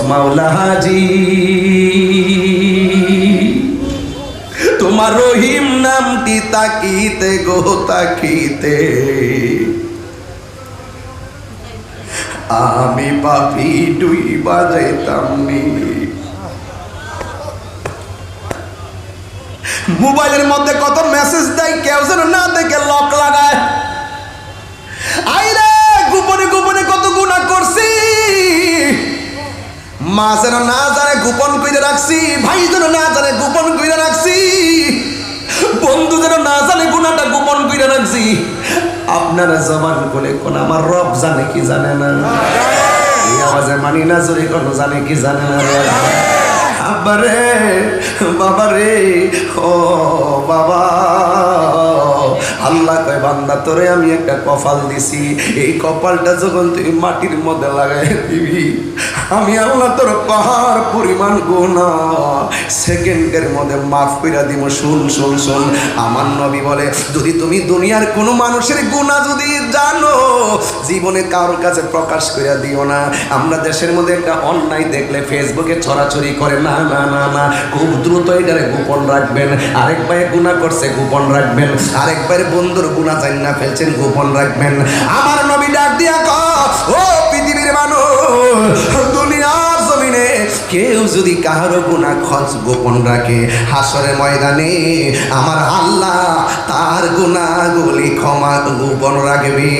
মাওলা হাজি তোমার রহিম নামটি তাকিতে গো তাকিতে আমি পাপি ডুইবা যাইতাম নি। মোবাইলের মধ্যে কত মেসেজ দেয় কেউ যেন না দেখে লক লাগায়। আইরে গোপনে গোপনে কত গুনাহ করছি, মা যেন না জানে গোপন করে রাখছি, ভাই যেন না জানে গোপন করে রাখছি, বন্ধু যেন না জানে গুনাহটা গোপন করে রাখছি। আপনারা জবান করে কোন আমার রব জানে কি জানে না? এই আওয়াজে মানি না জোরে কোন জানে কি জানে না? আব্বারে বাবারে ও বাবা, আল্লাহ কয় বান্দা তোরে আমি একটা কপাল দিছি, এই কপালটা যখন তুই মাটির মধ্যে লাগাই দিবি আমি আল্লাহ তোর পাহাড় পরিমাণ গুনাহ সেকেন্ডের মধ্যে মাফ কইরা দিব। শুন শুন শুন, আমার নবী বলে যদি তুমি দুনিয়ার কোনো মানুষের গুনাহ যদি জানো জীবনে কারোর কাছে প্রকাশ কইরা দিও না। আমরা দেশের মধ্যে একটা অন্যায় দেখলে ফেসবুকে ছড়াছড়ি করে, না না না না, খুব দ্রুত এটারে গোপন রাখবেন। আরেক ভাই গুনাহ করছে গোপন রাখবেন, আরেক ভাই বন্ধুর গুনাহ জান্না ফেলছেন গোপন রাখবেন। আমার নবী ডাক দিয়া কয় ও পৃথিবীর মানুষ, দুনিয়ার জমিনে কেউ যদি কারো গুনাহ গোপন রাখে হাসরের ময়দানে আমার আল্লাহ তার গুনাহগুলি ক্ষমা গোপন রাখবে।